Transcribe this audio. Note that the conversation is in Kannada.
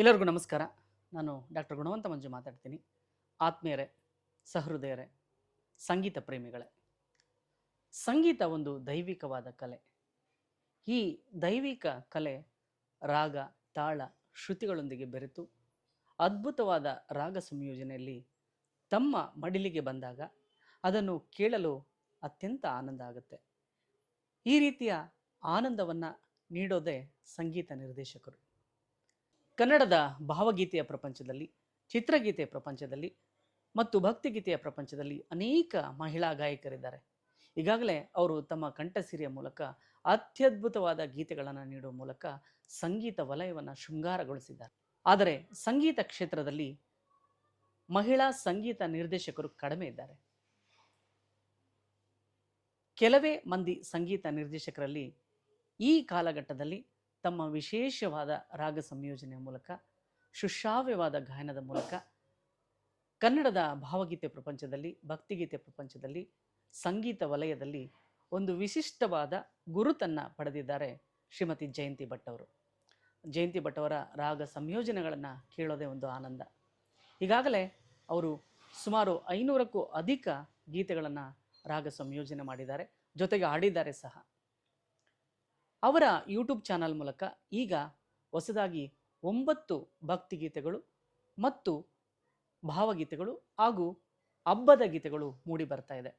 ಎಲ್ಲರಿಗೂ ನಮಸ್ಕಾರ. ನಾನು ಡಾಕ್ಟರ್ ಗುಣವಂತ ಮಂಜು ಮಾತಾಡ್ತೀನಿ. ಆತ್ಮೀಯರೇ, ಸಹೃದಯರೇ, ಸಂಗೀತ ಪ್ರೇಮಿಗಳೇ, ಸಂಗೀತ ಒಂದು ದೈವಿಕವಾದ ಕಲೆ. ಈ ದೈವಿಕ ಕಲೆ ರಾಗ, ತಾಳ, ಶ್ರುತಿಗಳೊಂದಿಗೆ ಬೆರೆತು ಅದ್ಭುತವಾದ ರಾಗ ಸಂಯೋಜನೆಯಲ್ಲಿ ತಮ್ಮ ಮಡಿಲಿಗೆ ಬಂದಾಗ ಅದನ್ನು ಕೇಳಲು ಅತ್ಯಂತ ಆನಂದ ಆಗುತ್ತೆ. ಈ ರೀತಿಯ ಆನಂದವನ್ನು ನೀಡೋದೇ ಸಂಗೀತ ನಿರ್ದೇಶಕರು. ಕನ್ನಡದ ಭಾವಗೀತೆಯ ಪ್ರಪಂಚದಲ್ಲಿ, ಚಿತ್ರಗೀತೆಯ ಪ್ರಪಂಚದಲ್ಲಿ ಮತ್ತು ಭಕ್ತಿಗೀತೆಯ ಪ್ರಪಂಚದಲ್ಲಿ ಅನೇಕ ಮಹಿಳಾ ಗಾಯಕರಿದ್ದಾರೆ. ಈಗಾಗಲೇ ಅವರು ತಮ್ಮ ಕಂಠಸಿರಿಯ ಮೂಲಕ ಅತ್ಯದ್ಭುತವಾದ ಗೀತೆಗಳನ್ನು ನೀಡುವ ಮೂಲಕ ಸಂಗೀತ ವಲಯವನ್ನು ಶೃಂಗಾರಗೊಳಿಸಿದ್ದಾರೆ. ಆದರೆ ಸಂಗೀತ ಕ್ಷೇತ್ರದಲ್ಲಿ ಮಹಿಳಾ ಸಂಗೀತ ನಿರ್ದೇಶಕರು ಕಡಿಮೆ ಇದ್ದಾರೆ. ಕೆಲವೇ ಮಂದಿ ಸಂಗೀತ ನಿರ್ದೇಶಕರಲ್ಲಿ ಈ ಕಾಲಘಟ್ಟದಲ್ಲಿ ತಮ್ಮ ವಿಶೇಷವಾದ ರಾಗ ಸಂಯೋಜನೆಯ ಮೂಲಕ, ಸುಶ್ರಾವ್ಯವಾದ ಗಾಯನದ ಮೂಲಕ ಕನ್ನಡದ ಭಾವಗೀತೆ ಪ್ರಪಂಚದಲ್ಲಿ, ಭಕ್ತಿಗೀತೆ ಪ್ರಪಂಚದಲ್ಲಿ, ಸಂಗೀತ ವಲಯದಲ್ಲಿ ಒಂದು ವಿಶಿಷ್ಟವಾದ ಗುರುತನ್ನು ಪಡೆದಿದ್ದಾರೆ ಶ್ರೀಮತಿ ಜಯಂತಿ ಭಟ್ ಅವರು. ಜಯಂತಿ ಭಟ್ ಅವರ ರಾಗ ಸಂಯೋಜನೆಗಳನ್ನು ಕೇಳೋದೇ ಒಂದು ಆನಂದ. ಈಗಾಗಲೇ ಅವರು ಸುಮಾರು 500ಕ್ಕೂ ಅಧಿಕ ಗೀತೆಗಳನ್ನು ರಾಗ ಸಂಯೋಜನೆ ಮಾಡಿದ್ದಾರೆ, ಜೊತೆಗೆ ಹಾಡಿದ್ದಾರೆ ಸಹ. ಅವರ ಯೂಟ್ಯೂಬ್ ಚಾನಲ್ ಮೂಲಕ ಈಗ ಹೊಸದಾಗಿ 9 ಭಕ್ತಿಗೀತೆಗಳು ಮತ್ತು ಭಾವಗೀತೆಗಳು ಹಾಗೂ ಹಬ್ಬದ ಗೀತೆಗಳು ಮೂಡಿ ಬರ್ತಾ ಇದೆ.